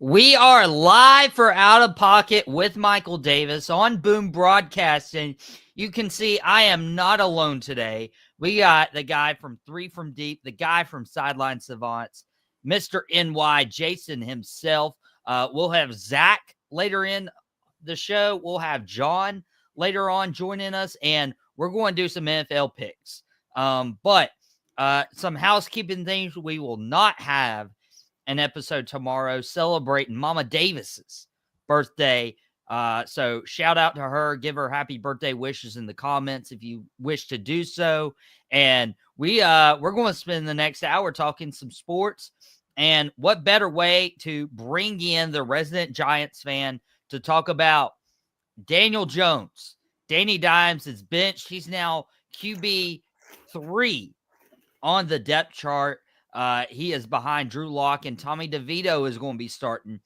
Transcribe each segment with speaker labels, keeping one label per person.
Speaker 1: We are live for Out of Pocket with Michael Davis on Boom Broadcasting. You can see I am not alone today. We got the guy from Three from Deep, the guy from Sideline Savants, Mr. NY, Jason himself. We'll have Zach later in the show. We'll have John later on joining us, and we're going to do some NFL picks. But some housekeeping things. We will not have an episode tomorrow celebrating Mama Davis's birthday. So shout out to her, give her happy birthday wishes in the comments if you wish to do so. And we're going to spend the next hour talking some sports. And what better way to bring in the resident Giants fan to talk about Daniel Jones? Danny Dimes is benched. He's now QB3 on the depth chart. He is behind Drew Lock, and Tommy DeVito is going to be starting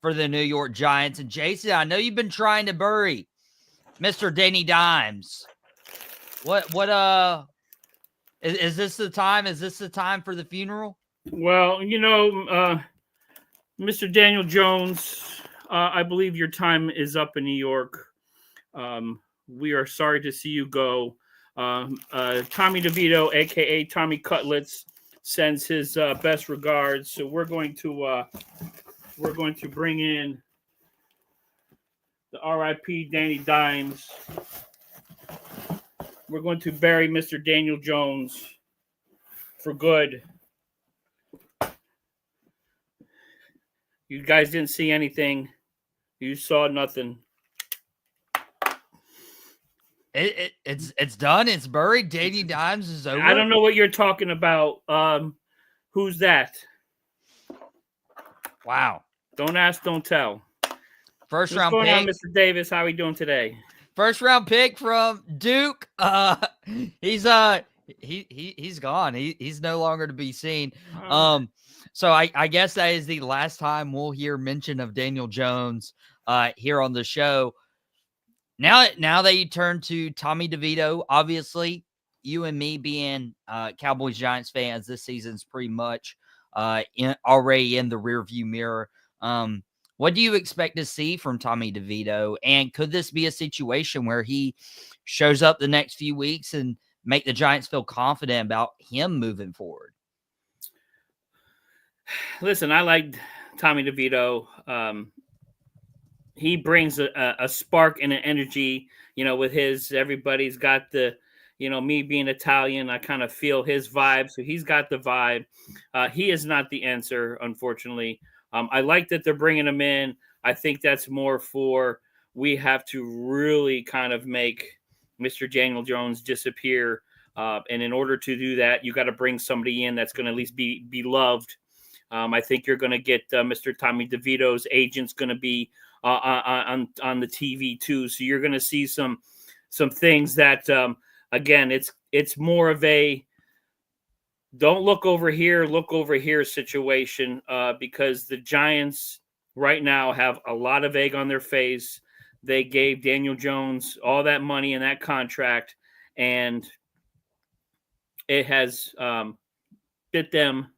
Speaker 1: for the New York Giants. And Jason, I know you've been trying to bury Mr. Danny Dimes. Is this the time? Is this the time for the funeral?
Speaker 2: Well, Mr. Daniel Jones, I believe your time is up in New York. We are sorry to see you go. Tommy DeVito, aka Tommy Cutlets, sends his best regards. So we're going to bring in the R.I.P. Danny Dimes. We're going to bury Mr. Daniel Jones for good. You guys didn't see anything. You saw nothing.
Speaker 1: It's done. It's buried. Danny Dimes is over.
Speaker 2: I don't know what you're talking about. Who's that?
Speaker 1: Wow.
Speaker 2: Don't ask, don't tell.
Speaker 1: First
Speaker 2: What's
Speaker 1: round
Speaker 2: going
Speaker 1: pick.
Speaker 2: on, Mr. Davis? How are we doing today?
Speaker 1: First round pick from Duke. He's gone. He's no longer to be seen. So I guess that is the last time we'll hear mention of Daniel Jones here on the show. Now that you turn to Tommy DeVito, obviously you and me being Cowboys Giants fans, this season's pretty much already in the rearview mirror. What do you expect to see from Tommy DeVito? And could this be a situation where he shows up the next few weeks and make the Giants feel confident about him moving forward?
Speaker 2: Listen, I like Tommy DeVito. He brings a spark and an energy, with his, everybody's got the, me being Italian, I kind of feel his vibe. So he's got the vibe. He is not the answer, unfortunately. I like that they're bringing him in. I think that's more for, we have to really kind of make Mr. Daniel Jones disappear. And in order to do that, you got to bring somebody in that's going to at least be loved. I think you're going to get Mr. Tommy DeVito's agent's going to be on the TV too. So you're going to see some things that, again, it's more of a don't look over here situation because the Giants right now have a lot of egg on their face. They gave Daniel Jones all that money in that contract, and it has bit them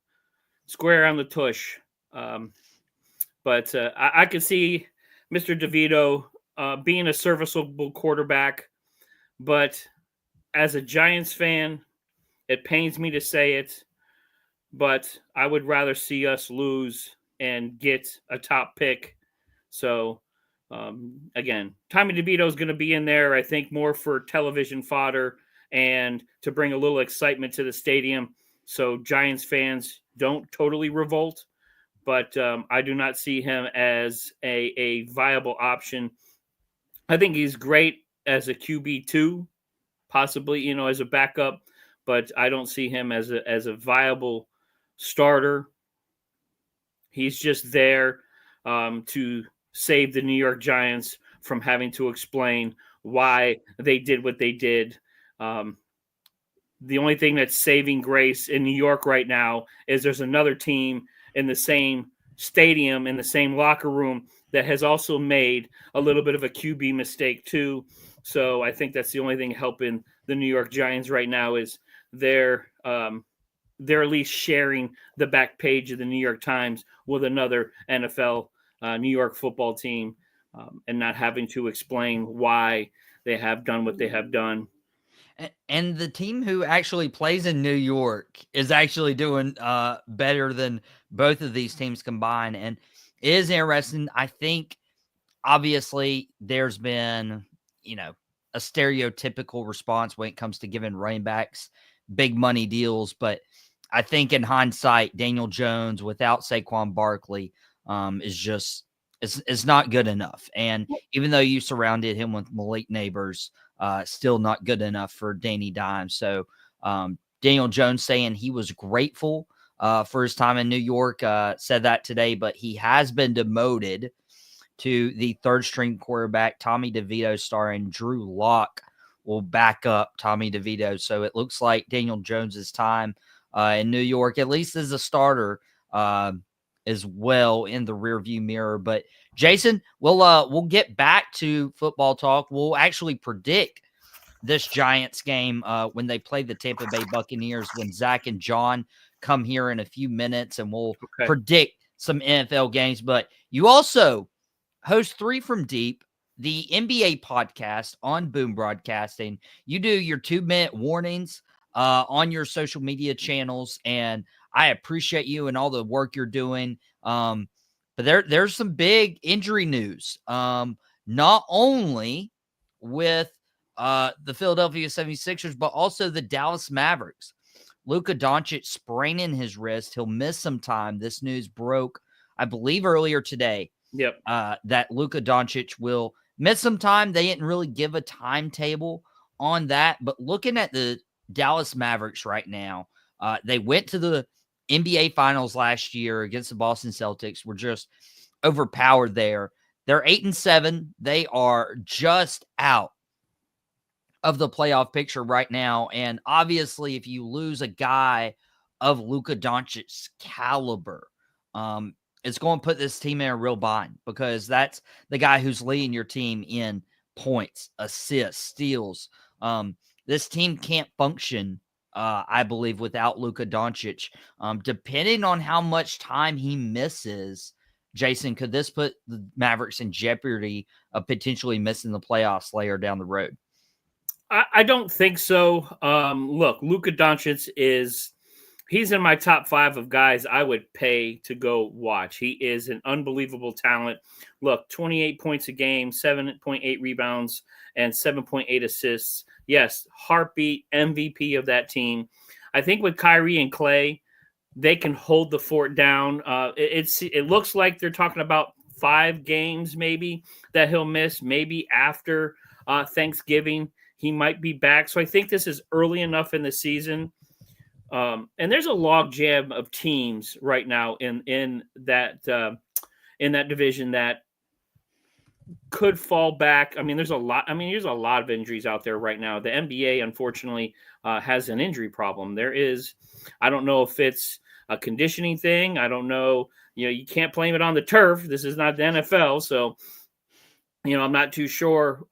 Speaker 2: square on the tush. But I could see Mr. DeVito being a serviceable quarterback. But as a Giants fan, it pains me to say it, but I would rather see us lose and get a top pick. So, again, Tommy DeVito is going to be in there, I think, more for television fodder and to bring a little excitement to the stadium. So Giants fans don't totally revolt, but I do not see him as a viable option. I think he's great as a QB2, possibly, as a backup, but I don't see him as a viable starter. He's just there to save the New York Giants from having to explain why they did what they did. The only thing that's saving grace in New York right now is there's another team in the same stadium, in the same locker room, that has also made a little bit of a QB mistake too. So I think that's the only thing helping the New York Giants right now is they're at least sharing the back page of the New York Times with another NFL New York football team, and not having to explain why they have done what they have done.
Speaker 1: And the team who actually plays in New York is actually doing better than both of these teams combined. And it is interesting. I think obviously there's been, a stereotypical response when it comes to giving running backs big money deals. But I think in hindsight, Daniel Jones without Saquon Barkley is just it's not good enough. And even though you surrounded him with Malik Neighbors, still not good enough for Danny Dimes. So Daniel Jones saying he was grateful for his time in New York, said that today, but he has been demoted to the third string quarterback. Tommy DeVito starring Drew Lock will back up Tommy DeVito. So it looks like Daniel Jones's time in New York, at least as a starter, is well in the rearview mirror. But Jason, we'll get back to football talk. We'll actually predict this Giants game when they play the Tampa Bay Buccaneers, when Zach and John come here in a few minutes, and we'll predict some NFL games. But you also host Three from Deep, the NBA podcast on Boom Broadcasting. You do your 2-minute warnings on your social media channels, and I appreciate you and all the work you're doing. But there's some big injury news, not only with the Philadelphia 76ers, but also the Dallas Mavericks. Luka Doncic spraining his wrist. He'll miss some time. This news broke, I believe, earlier today.
Speaker 2: Yep.
Speaker 1: That Luka Doncic will miss some time. They didn't really give a timetable on that. But looking at the Dallas Mavericks right now, they went to the NBA Finals last year against the Boston Celtics. Were just overpowered there. They're 8-7. They are just out of the playoff picture right now. And obviously, if you lose a guy of Luka Doncic's caliber, it's going to put this team in a real bind, because that's the guy who's leading your team in points, assists, steals. This team can't function, I believe, without Luka Doncic. Depending on how much time he misses, Jason, could this put the Mavericks in jeopardy of potentially missing the playoffs later down the road?
Speaker 2: I don't think so. Look, Luka Doncic he's in my top 5 of guys I would pay to go watch. He is an unbelievable talent. Look, 28 points a game, 7.8 rebounds, and 7.8 assists. Yes, heartbeat MVP of that team. I think with Kyrie and Klay, they can hold the fort down. It looks like they're talking about 5 games maybe that he'll miss, maybe after Thanksgiving. He might be back. So I think this is early enough in the season. And there's a log jam of teams right now in that division that could fall back. I mean, there's a lot of injuries out there right now. The NBA, unfortunately, has an injury problem. I don't know if it's a conditioning thing. I don't know. You can't blame it on the turf. This is not the NFL, so I'm not too sure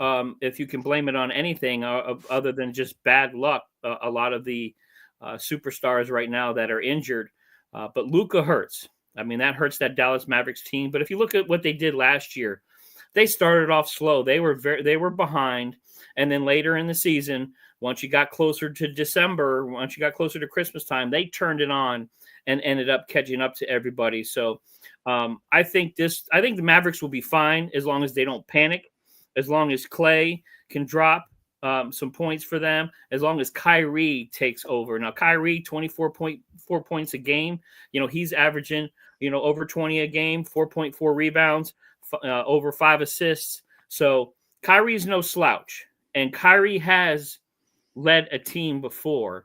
Speaker 2: if you can blame it on anything other than just bad luck. A lot of the superstars right now that are injured, but Luka hurts. I mean, that hurts that Dallas Mavericks team. But if you look at what they did last year, they started off slow. They were behind, and then later in the season, once you got closer to December, once you got closer to Christmas time, they turned it on and ended up catching up to everybody. So I think the Mavericks will be fine as long as they don't panic, as long as Klay can drop some points for them, as long as Kyrie takes over. Now, Kyrie, 24.4 points a game. He's averaging, over 20 a game, 4.4 rebounds, over 5 assists. So Kyrie's no slouch, and Kyrie has led a team before.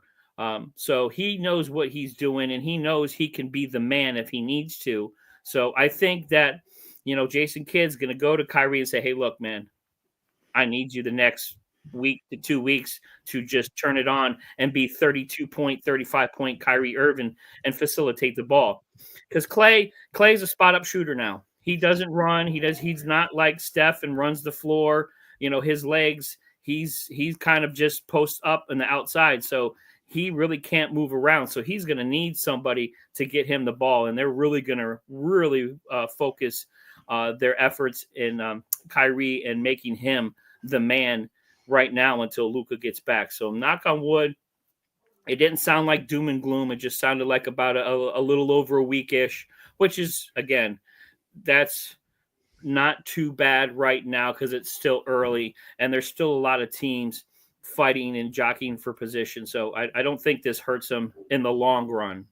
Speaker 2: So he knows what he's doing, and he knows he can be the man if he needs to. So I think that, Jason Kidd's going to go to Kyrie and say, hey, look, man, I need you the next week to 2 weeks to just turn it on and be 32-point, 35-point Kyrie Irving and facilitate the ball. Because Klay's a spot-up shooter now. He doesn't run. He's not like Steph and runs the floor. His legs, he's kind of just posts up on the outside. So he really can't move around. So he's going to need somebody to get him the ball. And they're really going to focus their efforts in Kyrie and making him the man right now until Luka gets back. So knock on wood, it didn't sound like doom and gloom. It just sounded like about a little over a week-ish, which is, again, that's not too bad right now because it's still early and there's still a lot of teams fighting and jockeying for position. So I don't think this hurts them in the long run.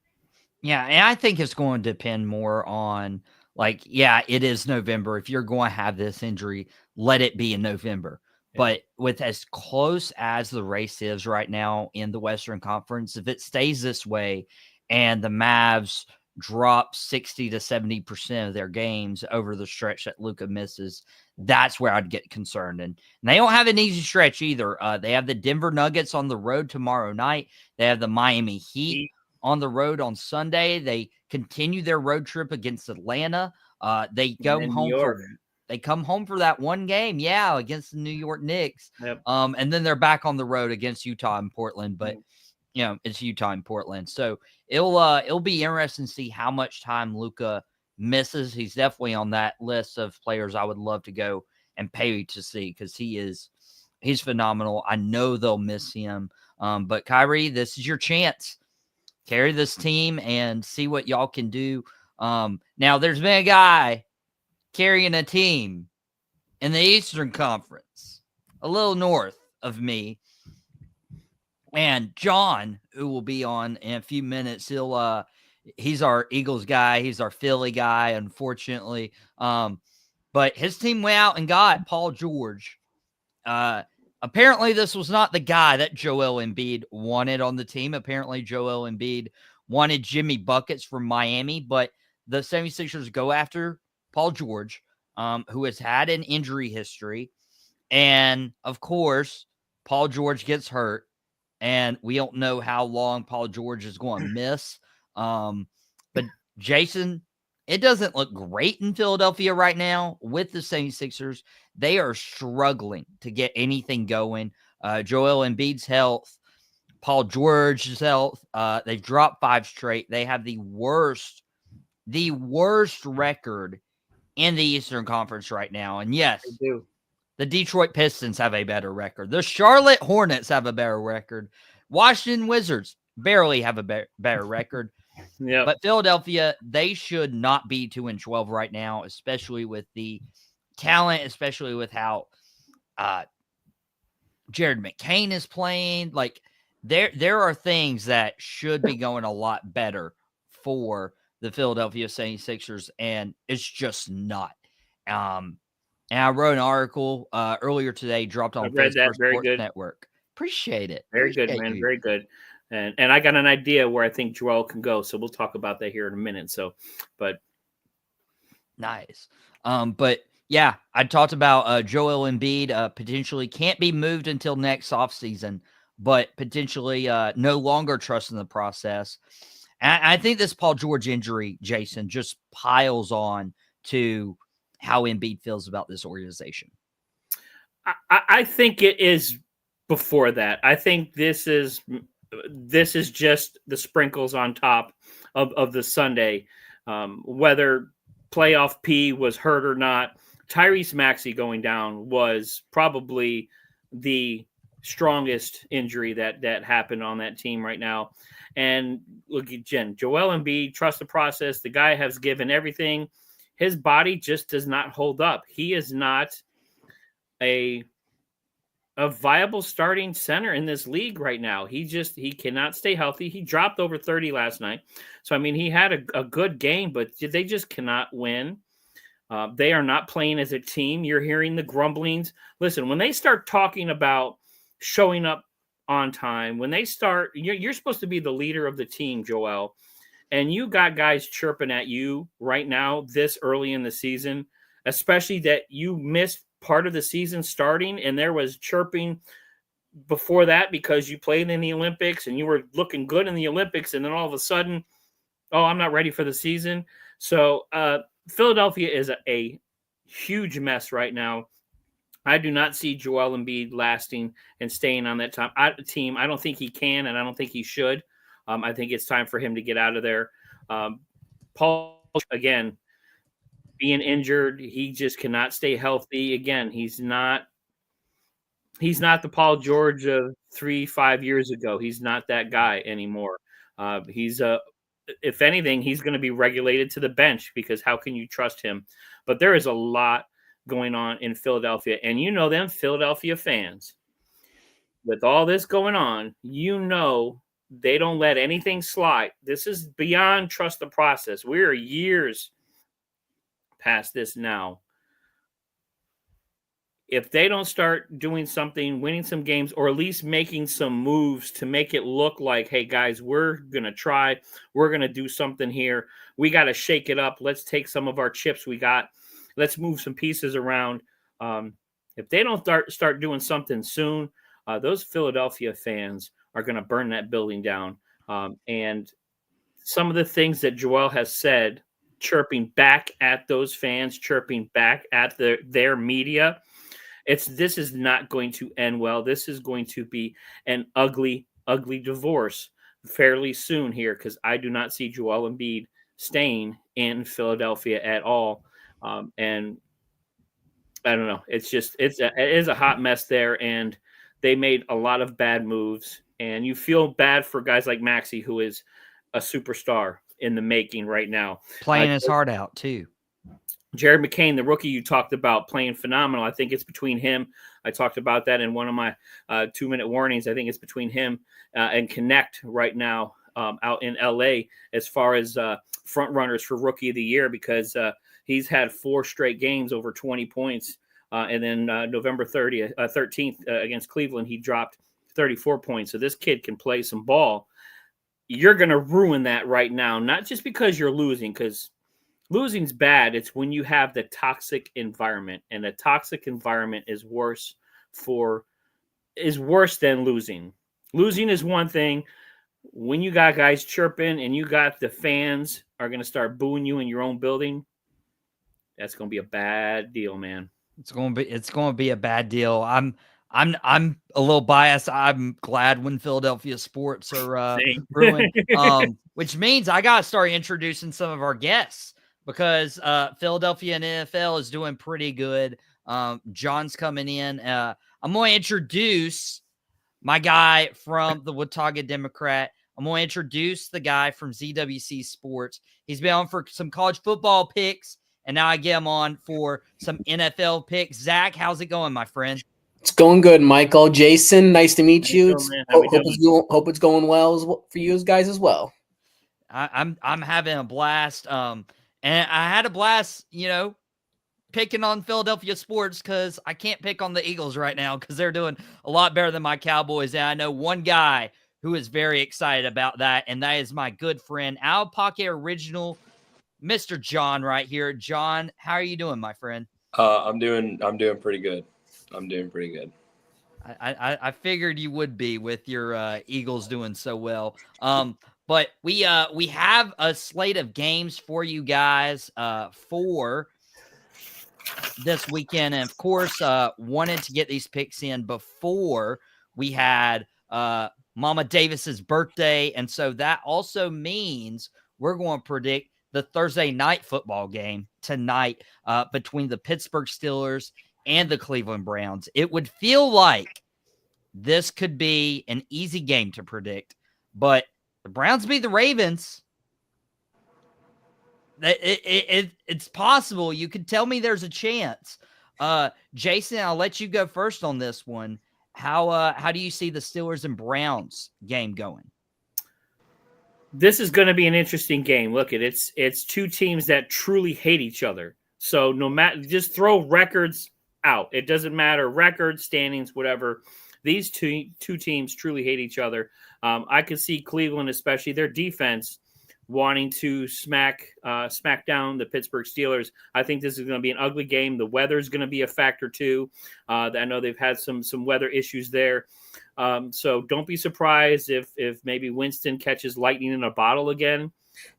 Speaker 1: Yeah, and I think it's going to depend more on, like, yeah, it is November. If you're going to have this injury, let it be in November.
Speaker 2: Yeah.
Speaker 1: But with as close as the race is right now in the Western Conference, if it stays this way and the Mavs drop 60 to 70% of their games over the stretch that Luka misses, that's where I'd get concerned. And they don't have an easy stretch either. They have the Denver Nuggets on the road tomorrow night. They have the Miami Heat on the road on Sunday. They continue their road trip against Atlanta. They go home they come home for that one game, against the New York Knicks.
Speaker 2: Yep.
Speaker 1: And then they're back on the road against Utah and Portland. But it's Utah and Portland, so it'll be interesting to see how much time Luka misses. He's definitely on that list of players I would love to go and pay to see because he's phenomenal. I know they'll miss him. But Kyrie, this is your chance. Carry this team and see what y'all can do. Now, there's been a guy carrying a team in the Eastern Conference, a little north of me. And John, who will be on in a few minutes, he's our Eagles guy. He's our Philly guy, unfortunately. But his team went out and got Paul George. Apparently, this was not the guy that Joel Embiid wanted on the team. Apparently, Joel Embiid wanted Jimmy Buckets from Miami, but the 76ers go after Paul George, who has had an injury history. And, of course, Paul George gets hurt, and we don't know how long Paul George is going to miss. But, Jason, it doesn't look great in Philadelphia right now with the 76ers. They are struggling to get anything going. Joel Embiid's health, Paul George's health, they've dropped 5 straight. They have the worst record in the Eastern Conference right now. And yes,
Speaker 2: They do.
Speaker 1: The Detroit Pistons have a better record. The Charlotte Hornets have a better record. Washington Wizards barely have a better record.
Speaker 2: Yeah.
Speaker 1: But Philadelphia, they should not be 2-12 right now, especially with the talent, especially with how Jared McCain is playing. Like, there are things that should be going a lot better for the Philadelphia 76ers, and it's just not. And I wrote an article earlier today, dropped on Facebook Sports Network. Appreciate it.
Speaker 2: Very good, man. Very good. And I got an idea where I think Joel can go, so we'll talk about that here in a minute. So, but
Speaker 1: nice. But yeah, I talked about Joel Embiid potentially can't be moved until next offseason, but potentially no longer trusting the process. And I think this Paul George injury, Jason, just piles on to how Embiid feels about this organization.
Speaker 2: I think it is before that. I think this is just the sprinkles on top of the Sunday. Whether playoff P was hurt or not, Tyrese Maxey going down was probably the strongest injury that happened on that team right now. And look at Joel Embiid, trust the process. The guy has given everything. His body just does not hold up. He is not a viable starting center in this league right now. He cannot stay healthy. He dropped over 30 last night. So, I mean, he had a good game, but they just cannot win. They are not playing as a team. You're hearing the grumblings. Listen, when they start talking about showing up on time, when they start, you're supposed to be the leader of the team, Joel, and you got guys chirping at you right now this early in the season, especially that you missed part of the season starting, and there was chirping before that because you played in the Olympics and you were looking good in the Olympics, and then all of a sudden, oh, I'm not ready for the season. So Philadelphia is a huge mess right now. I do not see Joel Embiid lasting and staying on that team. I don't think he can, and I don't think he should. I think it's time for him to get out of there. Paul, again, being injured. He just cannot stay healthy. Again, he's not the Paul George of 3-5 years ago. He's not that guy anymore. He's if anything, he's going to be regulated to the bench because how can you trust him? But there is a lot going on in Philadelphia, and you know them Philadelphia fans. With all this going on, you know they don't let anything slide. This is beyond trust the process. We're years past this now. If they don't start doing something, winning some games, or at least making some moves to make it look like, hey, guys, we're going to try. We're going to do something here. We got to shake it up. Let's take some of our chips we got. Let's move some pieces around. If they don't start doing something soon, those Philadelphia fans are going to burn that building down. And some of the things that Joel has said, chirping back at those fans, chirping back at their media, this is not going to end well. This is going to be an ugly, ugly divorce fairly soon here because I do not see Joel Embiid staying in Philadelphia at all. And I don't know. It is a hot mess there, and they made a lot of bad moves. And you feel bad for guys like Maxey, who is a superstar in the making right now.
Speaker 1: Playing his heart out, too.
Speaker 2: Jared McCain, the rookie you talked about, playing phenomenal. I think it's between him. I talked about that in one of my 2-minute warnings. I think it's between him and Connect right now out in L.A. as far as front runners for Rookie of the Year because he's had 4 straight games over 20 points. And then November 13th against Cleveland, he dropped 34 points. So this kid can play some ball. You're going to ruin that right now, not just because you're losing, because losing's bad. It's when you have the toxic environment, and a toxic environment is worse than losing. Losing is one thing. When you got guys chirping and you got the fans are going to start booing you in your own building, that's going to be a bad deal, man.
Speaker 1: It's going to be a bad deal. I'm a little biased. I'm glad when Philadelphia sports are ruined, which means I got to start introducing some of our guests because Philadelphia and NFL is doing pretty good. John's coming in. I'm going to introduce my guy from the Watauga Democrat. I'm going to introduce the guy from ZWC Sports. He's been on for some college football picks, and now I get him on for some NFL picks. Zach, how's it going, my friend?
Speaker 3: It's going good, Michael. Jason, nice to meet you.
Speaker 2: Hope
Speaker 3: it's going well for you guys as well.
Speaker 1: I'm having a blast. And I had a blast, picking on Philadelphia sports because I can't pick on the Eagles right now because they're doing a lot better than my Cowboys. And I know one guy who is very excited about that, and that is my good friend, Out of Pocket Original, Mr. John right here. John, how are you doing, my friend?
Speaker 4: I'm doing pretty good.
Speaker 1: I figured you would be with your Eagles doing so well. But we have a slate of games for you guys for this weekend, and of course, wanted to get these picks in before we had Mama Davis's birthday, and so that also means we're going to predict the Thursday night football game tonight between the Pittsburgh Steelers and the Cleveland Browns. It would feel like this could be an easy game to predict, but the Browns beat the Ravens. It's possible. You could tell me there's a chance. Jason, I'll let you go first on this one. How do you see the Steelers and Browns game going?
Speaker 2: This is going to be an interesting game. Look, it's two teams that truly hate each other. So no matter, just throw records out. It doesn't matter, records, standings, whatever. These two teams truly hate each other. I could see Cleveland, especially their defense, wanting to smack down the Pittsburgh Steelers. I think this is going to be an ugly game. The weather is going to be a factor too. I know they've had some weather issues there. So don't be surprised if maybe Winston catches lightning in a bottle again.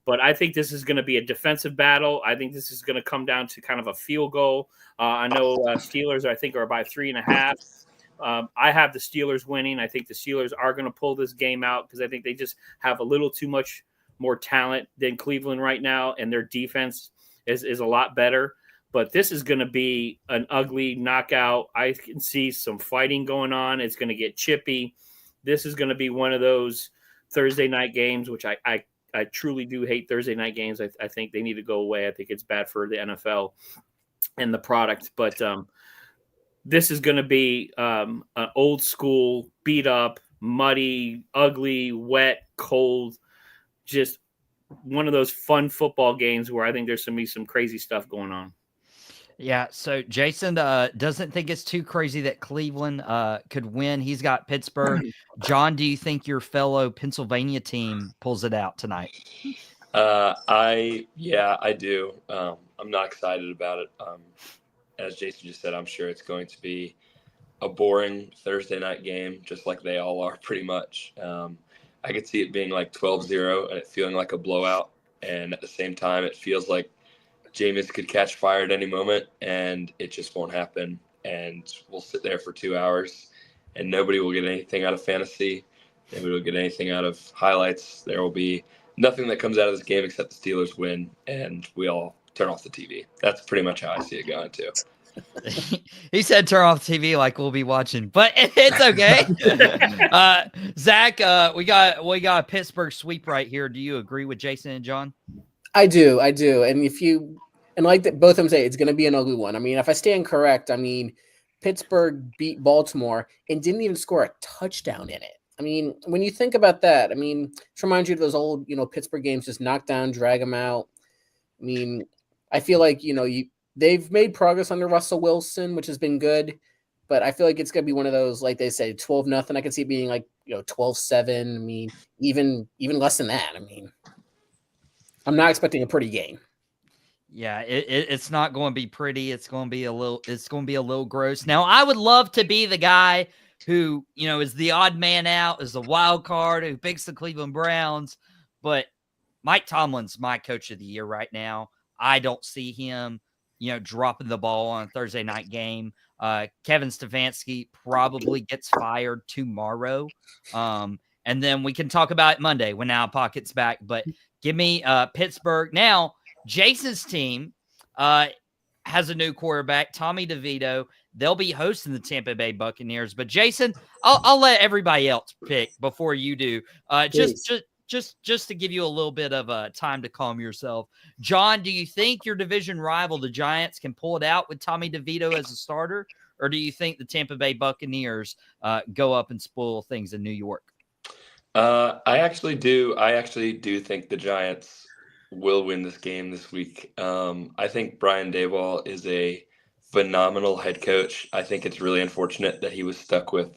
Speaker 2: But I think this is going to be a defensive battle. I think this is going to come down to kind of a field goal. I know Steelers, I think, are by 3.5. I have the Steelers winning. I think the Steelers are going to pull this game out because I think they just have a little too much more talent than Cleveland right now, and their defense is a lot better. But this is going to be an ugly knockout. I can see some fighting going on. It's going to get chippy. This is going to be one of those Thursday night games, which I truly do hate Thursday night games. I think they need to go away. I think it's bad for the NFL and the product. But this is going to be an old school, beat up, muddy, ugly, wet, cold, just one of those fun football games where I think there's going to be some crazy stuff going on.
Speaker 1: Yeah, so Jason doesn't think it's too crazy that Cleveland could win. He's got Pittsburgh. John, do you think your fellow Pennsylvania team pulls it out tonight?
Speaker 4: I do. I'm not excited about it. As Jason just said, I'm sure it's going to be a boring Thursday night game, just like they all are pretty much. I could see it being like 12-0 and it feeling like a blowout. And at the same time, it feels like Jameis could catch fire at any moment, and it just won't happen. And we'll sit there for 2 hours, and nobody will get anything out of fantasy. Nobody will get anything out of highlights. There will be nothing that comes out of this game except the Steelers win, and we all turn off the TV. That's pretty much how I see it going, too.
Speaker 1: He said turn off the TV like we'll be watching, but it's okay. Zach, we got a Pittsburgh sweep right here. Do you agree with Jason and John?
Speaker 3: I do. And like both of them say, it's going to be an ugly one. I mean, if I stand correct, I mean, Pittsburgh beat Baltimore and didn't even score a touchdown in it. I mean, when you think about that, I mean, it reminds you of those old, Pittsburgh games, just knock down, drag them out. I mean, I feel like, they've made progress under Russell Wilson, which has been good, but I feel like it's going to be one of those, like they say, 12-0. I can see it being like, 12-7. I mean, even less than that. I mean, I'm not expecting a pretty game.
Speaker 1: Yeah, it's not going to be pretty. It's going to be a little gross. Now, I would love to be the guy who, is the odd man out, is the wild card, who picks the Cleveland Browns. But Mike Tomlin's my coach of the year right now. I don't see him, dropping the ball on a Thursday night game. Kevin Stefanski probably gets fired tomorrow. And then we can talk about it Monday when Out of Pocket's back. But give me Pittsburgh. Now, Jason's team has a new quarterback, Tommy DeVito. They'll be hosting the Tampa Bay Buccaneers. But Jason, I'll let everybody else pick before you do. Just to give you a little bit of time to calm yourself. John, do you think your division rival, the Giants, can pull it out with Tommy DeVito as a starter? Or do you think the Tampa Bay Buccaneers go up and spoil things in New York?
Speaker 4: I actually do think the Giants will win this game this week. I think Brian Daboll is a phenomenal head coach. I think it's really unfortunate that he was stuck with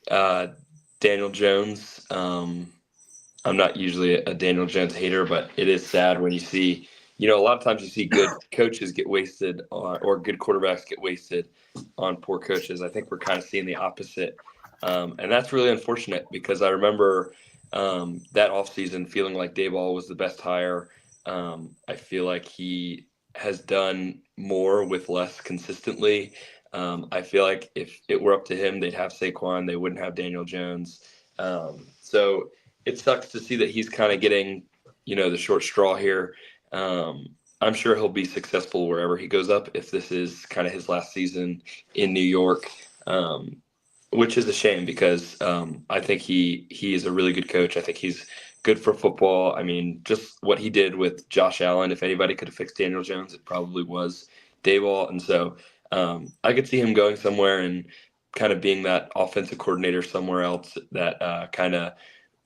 Speaker 4: Daniel Jones. I'm not usually a Daniel Jones hater, but it is sad when you see, a lot of times you see good coaches get wasted or good quarterbacks get wasted on poor coaches. I think we're kind of seeing the opposite. And that's really unfortunate because I remember that offseason feeling like Daboll was the best hire. I feel like he has done more with less consistently. I feel like if it were up to him, they'd have Saquon. They wouldn't have Daniel Jones. So it sucks to see that he's kind of getting, the short straw here. I'm sure he'll be successful wherever he goes up if this is kind of his last season in New York. Which is a shame because I think he is a really good coach. I think he's good for football. I mean, just what he did with Josh Allen, if anybody could have fixed Daniel Jones, it probably was Daboll. And so I could see him going somewhere and kind of being that offensive coordinator somewhere else that kind of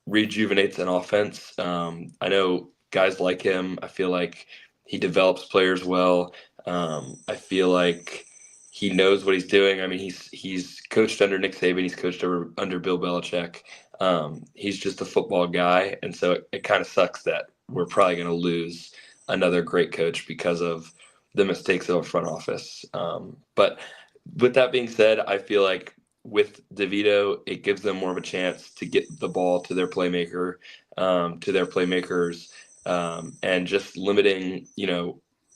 Speaker 4: rejuvenates an offense. I know guys like him. I feel like he develops players well. I feel like he knows what he's doing. I mean, he's coached under Nick Saban. He's coached under Bill Belichick. He's just a football guy. And so it kind of sucks that we're probably going to lose another great coach because of the mistakes of a front office. But with that being said, I feel like with DeVito, it gives them more of a chance to get the ball to their playmaker, to their playmakers, and just limiting,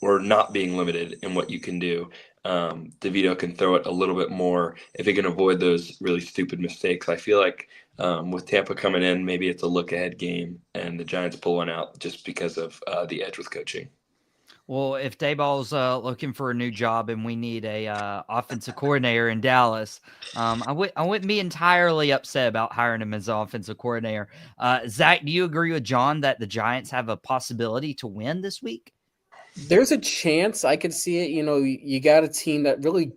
Speaker 4: or not being limited in what you can do. DeVito can throw it a little bit more if he can avoid those really stupid mistakes. I feel like with Tampa coming in, maybe it's a look-ahead game, and the Giants pull one out just because of the edge with coaching.
Speaker 1: Well, if Dayball's looking for a new job and we need a offensive coordinator in Dallas, I wouldn't be entirely upset about hiring him as offensive coordinator. Zach, do you agree with John that the Giants have a possibility to win this week?
Speaker 3: There's a chance I could see it. You got a team that really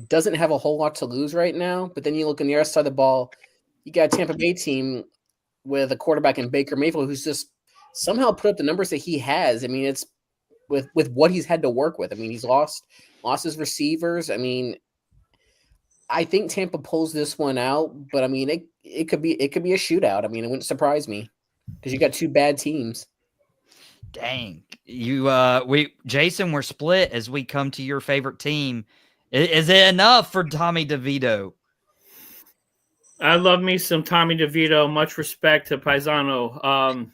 Speaker 3: doesn't have a whole lot to lose right now, but then you look on the other side of the ball, you got a Tampa Bay team with a quarterback in Baker Mayfield who's just somehow put up the numbers that he has. I mean, it's with what he's had to work with. I mean, he's lost his receivers. I mean, I think Tampa pulls this one out, but I mean, it could be a shootout. I mean, it wouldn't surprise me because you got two bad teams.
Speaker 1: Dang, Jason, we're split as we come to your favorite team. Is it enough for Tommy DeVito?
Speaker 2: I love me some Tommy DeVito. Much respect to Paisano.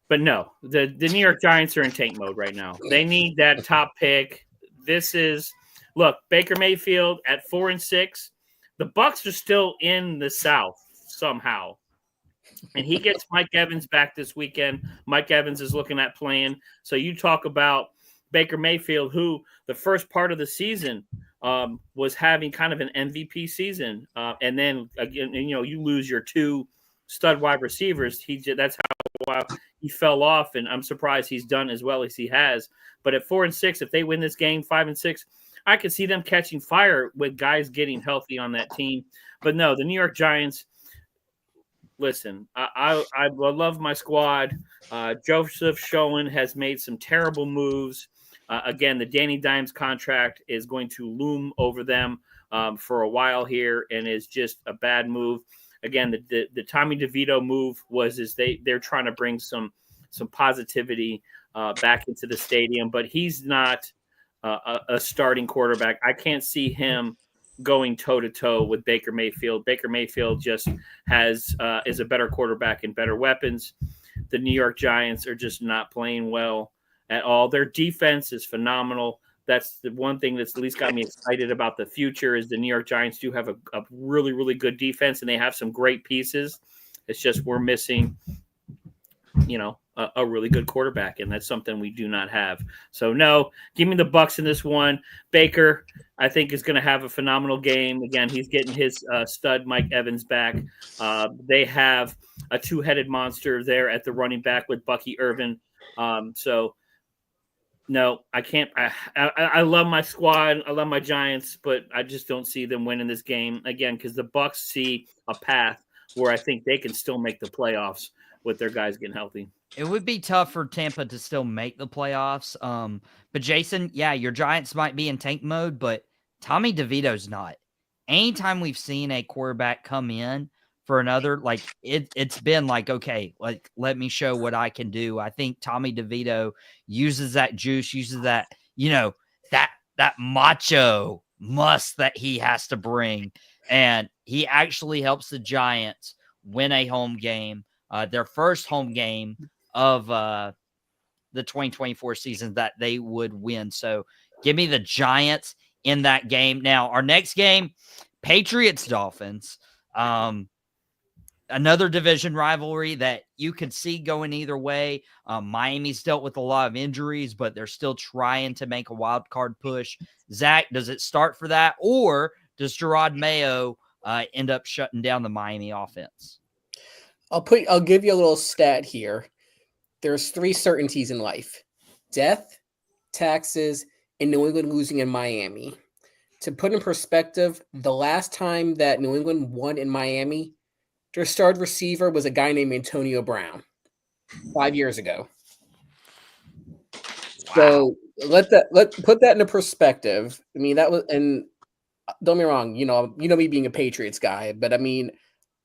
Speaker 2: But no, the New York Giants are in tank mode right now. They need that top pick. Look, Baker Mayfield at 4-6. The Bucs are still in the South somehow. And he gets Mike Evans back this weekend. Mike Evans is looking at playing. So you talk about Baker Mayfield, who the first part of the season was having kind of an MVP season. And then, again, you lose your two stud wide receivers. That's how he fell off, and I'm surprised he's done as well as he has. But at 4-6, if they win this game 5-6, I could see them catching fire with guys getting healthy on that team. But no, the New York Giants. Listen, I love my squad. Joseph Schoen has made some terrible moves. Again, the Danny Dimes contract is going to loom over them for a while here, and is just a bad move. Again, the Tommy DeVito move is they're trying to bring some positivity back into the stadium, but he's not a starting quarterback. I can't see him going toe-to-toe with Baker Mayfield. Baker Mayfield just is a better quarterback and better weapons. The New York Giants are just not playing well at all. Their defense is phenomenal. That's the one thing that's at least got me excited about the future is the New York Giants do have a really, really good defense, and they have some great pieces. It's just we're missing, a really good quarterback, and that's something we do not have. So, no, give me the Bucs in this one. Baker, I think, is going to have a phenomenal game. Again, he's getting his stud Mike Evans back. They have a two-headed monster there at the running back with Bucky Irvin. No, I can't. I love my squad. I love my Giants, but I just don't see them winning this game again because the Bucs see a path where I think they can still make the playoffs with their guys getting healthy.
Speaker 1: It would be tough for Tampa to still make the playoffs. But Jason, yeah, your Giants might be in tank mode, but Tommy DeVito's not. Anytime we've seen a quarterback come in for another, like it's been like, okay, like let me show what I can do. I think Tommy DeVito uses that juice, uses that, that macho must that he has to bring. And he actually helps the Giants win a home game, their first home game of the 2024 season that they would win. So give me the Giants in that game. Now, our next game, Patriots-Dolphins. Another division rivalry that you could see going either way. Miami's dealt with a lot of injuries, but they're still trying to make a wild card push. Zach, does it start for that, or does Gerard Mayo end up shutting down the Miami offense?
Speaker 3: I'll give you a little stat here. There's 3 certainties in life: death, taxes, and New England losing in Miami. To put in perspective, the last time that New England won in Miami, their starting receiver was a guy named Antonio Brown 5 years ago. Wow. So let's put that into perspective. I mean, that was, and don't get me wrong, you know me being a Patriots guy, but I mean,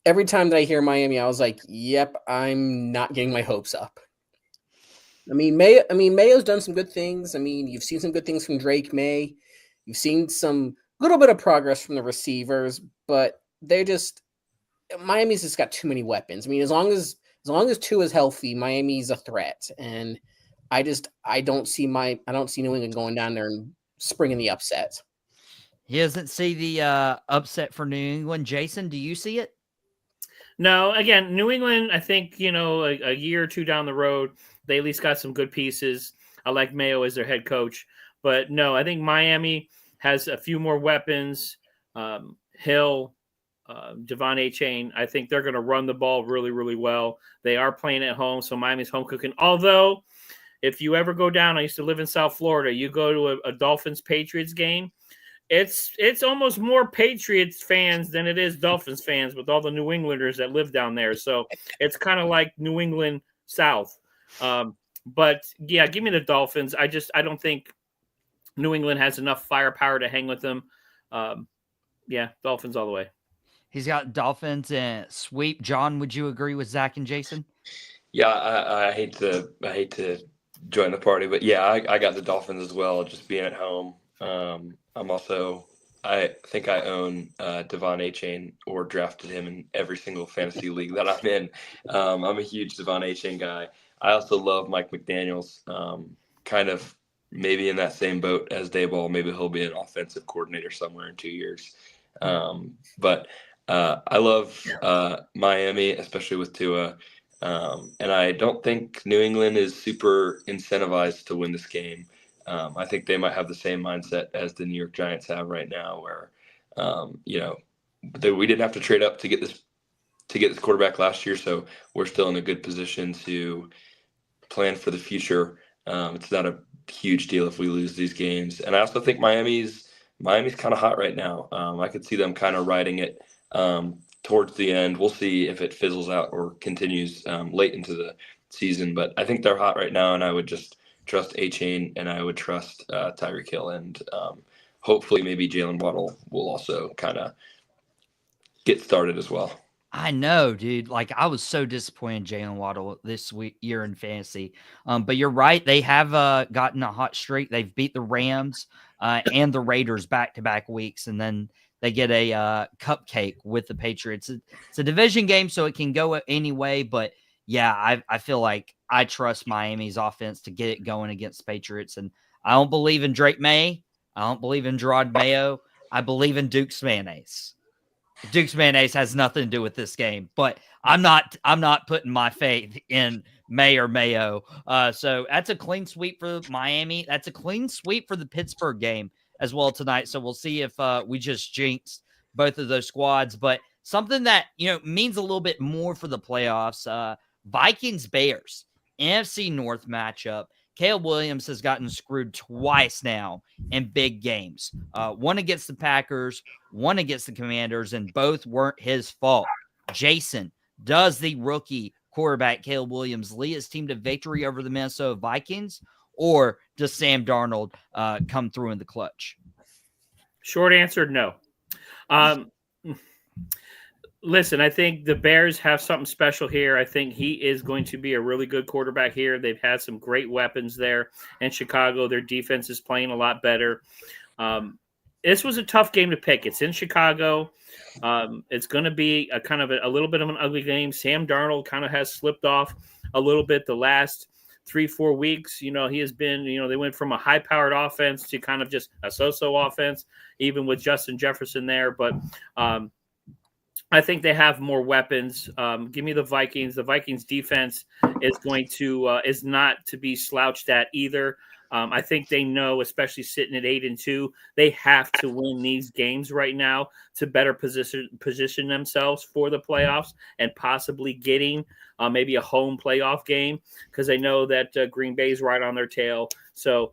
Speaker 3: every time that I hear Miami, I was like, yep, I'm not getting my hopes up. I mean, Mayo's done some good things. I mean, you've seen some good things from Drake May. You've seen some little bit of progress from the receivers, but Miami's just got too many weapons. I mean, as long as Tua is healthy, Miami's a threat. And I don't see New England going down there and springing the upset.
Speaker 1: He doesn't see the upset for New England. Jason, do you see it?
Speaker 2: No, again, New England, I think, a year or two down the road, they at least got some good pieces. I like Mayo as their head coach. But no, I think Miami has a few more weapons. Hill, Devon A-Chain, I think they're going to run the ball really, really well. They are playing at home, so Miami's home cooking. Although, if you ever go down, I used to live in South Florida, you go to a Dolphins-Patriots game, it's almost more Patriots fans than it is Dolphins fans with all the New Englanders that live down there. So it's kind of like New England South. But, yeah, give me the Dolphins. I don't think New England has enough firepower to hang with them. Yeah, Dolphins all the way.
Speaker 1: He's got Dolphins and sweep. John, would you agree with Zach and Jason?
Speaker 4: Yeah, I hate to join the party, but yeah, I got the Dolphins as well, just being at home. I think I own Devon A-Chain or drafted him in every single fantasy league that I'm in. I'm a huge Devon A-Chain guy. I also love Mike McDaniels, kind of maybe in that same boat as Dayball. Maybe he'll be an offensive coordinator somewhere in 2 years. But I love Miami, especially with Tua. And I don't think New England is super incentivized to win this game. I think they might have the same mindset as the New York Giants have right now, where we didn't have to trade up to get this quarterback last year, so we're still in a good position to plan for the future. It's not a huge deal if we lose these games, and I also think Miami's kind of hot right now. I could see them kind of riding it towards the end. We'll see if it fizzles out or continues late into the season, but I think they're hot right now, and I would just trust A-Chain, and I would trust Tyreek Hill, and hopefully maybe Jalen Waddle will also kind of get started as well.
Speaker 1: I know, dude. Like, I was so disappointed in Jalen Waddle this year in fantasy. But you're right. They have gotten a hot streak. They've beat the Rams and the Raiders back-to-back weeks, and then they get a cupcake with the Patriots. It's a division game, so it can go any way, but yeah, I feel like I trust Miami's offense to get it going against the Patriots. And I don't believe in Drake May. I don't believe in Gerard Mayo. I believe in Duke's mayonnaise. Duke's mayonnaise has nothing to do with this game, but I'm not putting my faith in May or Mayo. So that's a clean sweep for Miami. That's a clean sweep for the Pittsburgh game as well tonight. So we'll see if we just jinxed both of those squads. But something that means a little bit more for the playoffs. Vikings-Bears, NFC North matchup. Caleb Williams has gotten screwed twice now in big games. One against the Packers, one against the Commanders, and both weren't his fault. Jason, does the rookie quarterback Caleb Williams lead his team to victory over the Minnesota Vikings, or does Sam Darnold come through in the clutch?
Speaker 2: Short answer, no. Listen, I think the Bears have something special here. I think he is going to be a really good quarterback here. They've had some great weapons there in Chicago. Their defense is playing a lot better. This was a tough game to pick. It's in Chicago. It's going to be a kind of a little bit of an ugly game. Sam Darnold kind of has slipped off a little bit the last 3-4 weeks. He has been, they went from a high-powered offense to kind of just a so-so offense, even with Justin Jefferson there. But I think they have more weapons. Give me the Vikings. The Vikings defense is not to be slouched at either. I think they know, especially sitting at 8-2, they have to win these games right now to better position themselves for the playoffs and possibly getting maybe a home playoff game, because they know that Green Bay's right on their tail. So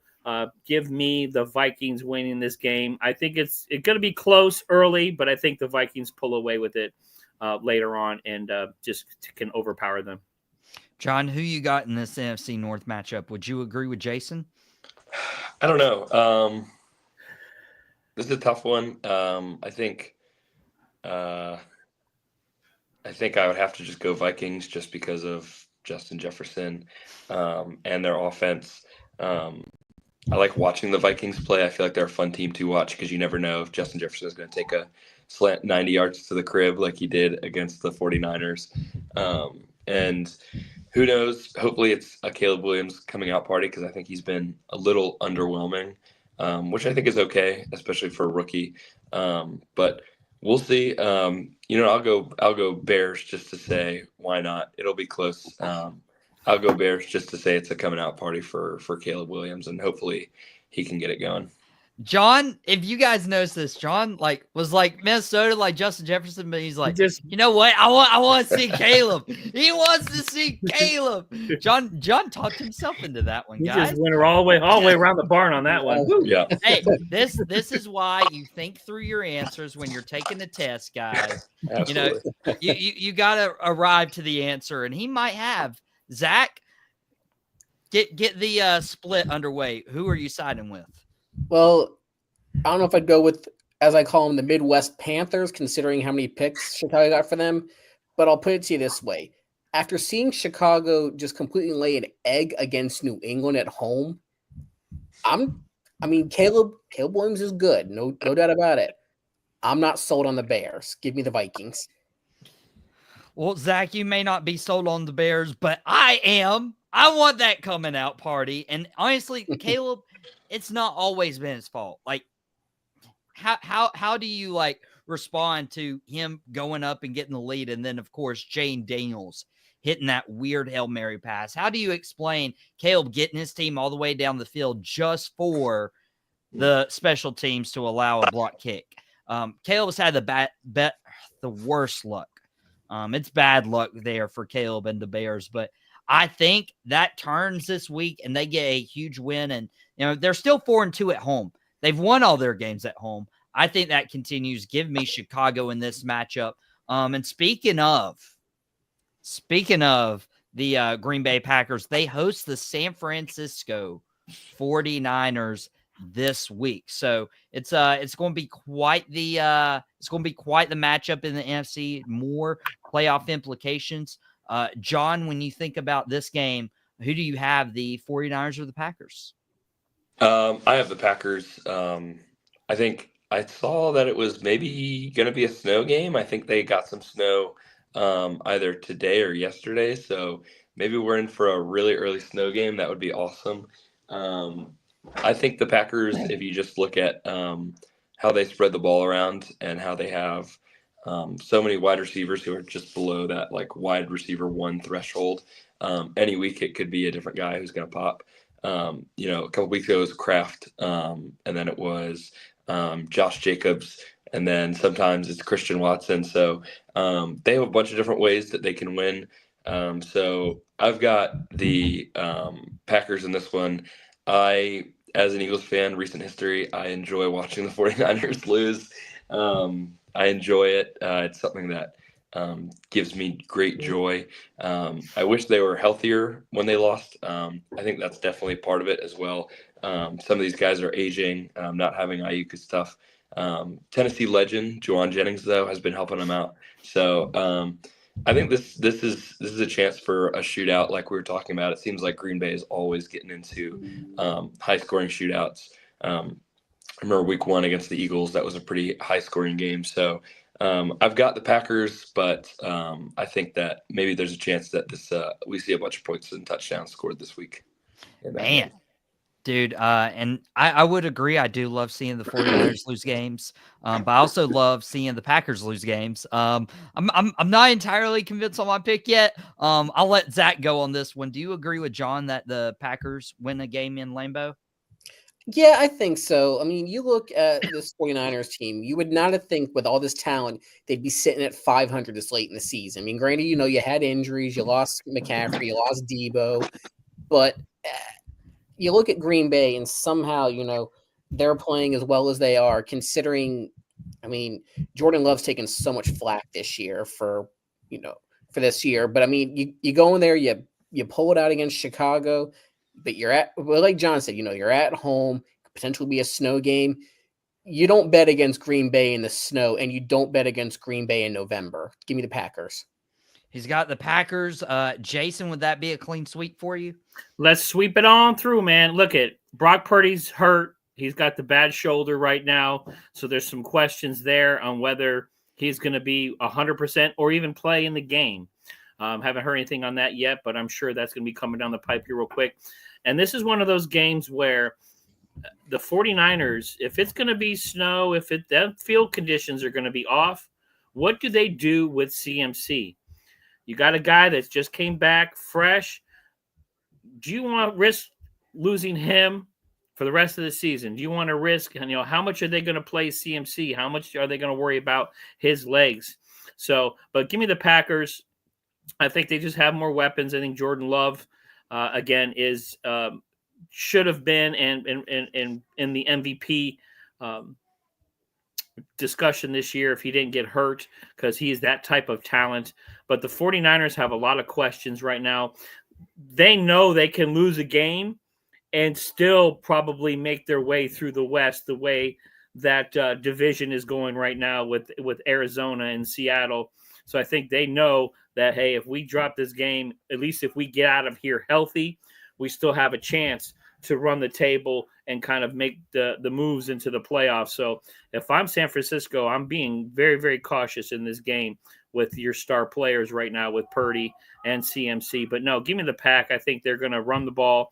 Speaker 2: give me the Vikings winning this game. I think it's going to be close early, but I think the Vikings pull away with it later on and just can overpower them.
Speaker 1: John, who you got in this NFC North matchup? Would you agree with Jason?
Speaker 4: I don't know. This is a tough one. I think I would have to just go Vikings just because of Justin Jefferson and their offense. I like watching the Vikings play. I feel like they're a fun team to watch because you never know if Justin Jefferson is going to take a slant 90 yards to the crib like he did against the 49ers. And who knows? Hopefully it's a Caleb Williams coming out party, because I think he's been a little underwhelming, which I think is okay, especially for a rookie. But we'll see. I'll go Bears just to say why not. It'll be close. I'll go Bears just to say it's a coming out party for Caleb Williams, and hopefully he can get it going.
Speaker 1: John, if you guys notice this, John was like Minnesota, like Justin Jefferson, but he's like, you know what? I want to see Caleb. He wants to see Caleb. John talked himself into that one, guys.
Speaker 2: He just went all the way around the barn on that one.
Speaker 4: Yeah.
Speaker 1: Hey, this is why you think through your answers when you're taking the test, guys.
Speaker 4: Absolutely.
Speaker 1: You got to arrive to the answer, and he might have. Zach, get the split underway. Who are you siding with?
Speaker 3: Well, I don't know if I'd go with, as I call them, the Midwest Panthers, considering how many picks Chicago got for them. But I'll put it to you this way. After seeing Chicago just completely lay an egg against New England at home, Caleb Williams is good. No doubt about it. I'm not sold on the Bears. Give me the Vikings.
Speaker 1: Well, Zach, you may not be sold on the Bears, but I am. I want that coming out party. And honestly, Caleb, it's not always been his fault. Like, how do you respond to him going up and getting the lead, and then of course Jane Daniels hitting that weird Hail Mary pass? How do you explain Caleb getting his team all the way down the field just for the special teams to allow a block kick? Caleb's had the worst luck. It's bad luck there for Caleb and the Bears, but I think that turns this week and they get a huge win. And, they're still 4-2 at home. They've won all their games at home. I think that continues. Give me Chicago in this matchup. And speaking of the Green Bay Packers, they host the San Francisco 49ers this week. So it's going to be quite the matchup in the NFC. More playoff implications. John, when you think about this game, who do you have, the 49ers or the Packers?
Speaker 4: I have the Packers. I think I saw that it was maybe going to be a snow game. I think they got some snow either today or yesterday. So maybe we're in for a really early snow game. That would be awesome. I think the Packers, if you just look at how they spread the ball around and how they have so many wide receivers who are just below that wide receiver one threshold. Any week it could be a different guy who's going to pop. A couple weeks ago it was Kraft, and then it was Josh Jacobs, and then sometimes it's Christian Watson. So they have a bunch of different ways that they can win. So I've got the Packers in this one. As an Eagles fan, recent history, I enjoy watching the 49ers lose. I enjoy it. It's something that gives me great joy. I wish they were healthier when they lost. I think that's definitely part of it as well. Some of these guys are aging, not having Ayuk and stuff. Tennessee legend Juwan Jennings, though, has been helping them out. So I think this is a chance for a shootout like we were talking about. It seems like Green Bay is always getting into high-scoring shootouts. I remember week 1 against the Eagles. That was a pretty high-scoring game. So I've got the Packers, but I think that maybe there's a chance that we see a bunch of points and touchdowns scored this week.
Speaker 1: Man, dude, and I would agree. I do love seeing the 49ers lose games, but I also love seeing the Packers lose games. I'm not entirely convinced on my pick yet. I'll let Zach go on this one. Do you agree with John that the Packers win a game in Lambeau?
Speaker 3: Yeah, I think so. I mean, you look at this 49ers team, you would not have think with all this talent, they'd be sitting at 500 this late in the season. I mean, granted, you had injuries, you lost McCaffrey, you lost Debo, but you look at Green Bay and somehow, they're playing as well as they are, considering, Jordan Love's taken so much flack this year for this year. But, you go in there, you pull it out against Chicago, but like John said, you're at home, potentially be a snow game. You don't bet against Green Bay in the snow, and you don't bet against Green Bay in November. Give me the Packers.
Speaker 1: He's got the Packers. Jason, would that be a clean sweep for you?
Speaker 2: Let's sweep it on through, man. Look at Brock Purdy's hurt. He's got the bad shoulder right now. So there's some questions there on whether he's going to be 100% or even play in the game. Haven't heard anything on that yet, but I'm sure that's going to be coming down the pipe here real quick. And this is one of those games where the 49ers, if it's going to be snow, the field conditions are going to be off, what do they do with CMC? You got a guy that just came back fresh. do you want to risk losing him for the rest of the season? Do you want to risk, how much are they going to play CMC? How much are they going to worry about his legs? So, but give me the Packers. I think they just have more weapons. I think Jordan Love, again, is should have been and in the MVP discussion this year if he didn't get hurt, because he is that type of talent. But the 49ers have a lot of questions right now. They know they can lose a game and still probably make their way through the West the way that division is going right now with Arizona and Seattle. So I think they know that, hey, if we drop this game, at least if we get out of here healthy, we still have a chance to run the table and kind of make the moves into the playoffs. So if I'm San Francisco, I'm being very, very cautious in this game with your star players right now with Purdy and CMC. But no, give me the Pack. I think they're going to run the ball.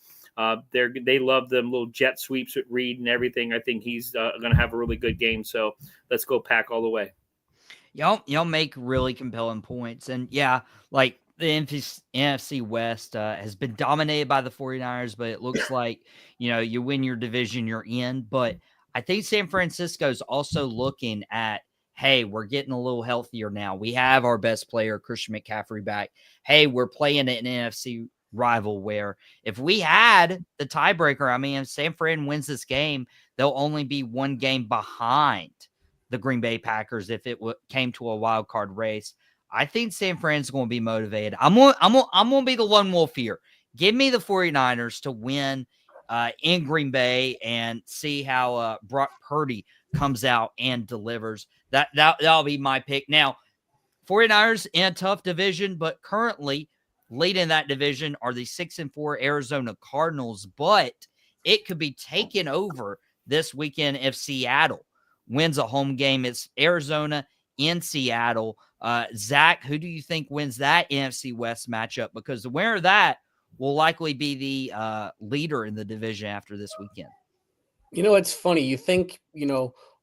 Speaker 2: They love them little jet sweeps with Reed and everything. I think he's going to have a really good game. So let's go Pack all the way.
Speaker 1: Y'all make really compelling points. And yeah, like the NFC West has been dominated by the 49ers, but it looks like, you win your division, you're in. But I think San Francisco's also looking at, hey, we're getting a little healthier now. We have our best player, Christian McCaffrey, back. Hey, we're playing an NFC rival where if we had the tiebreaker, I mean, if San Fran wins this game, they'll only be one game behind the Green Bay Packers if it came to a wild card race. I think San Fran's going to be motivated. I'm going to be the lone wolf here. Give me the 49ers to win in Green Bay and see how Brock Purdy comes out and delivers. That'll be my pick. Now, 49ers in a tough division, but currently leading that division are the 6-4 Arizona Cardinals, but it could be taken over this weekend if Seattle wins a home game. It's Arizona in Seattle. Zach, who do you think wins that NFC West matchup? Because the winner of that will likely be the leader in the division after this weekend.
Speaker 3: It's funny. You think,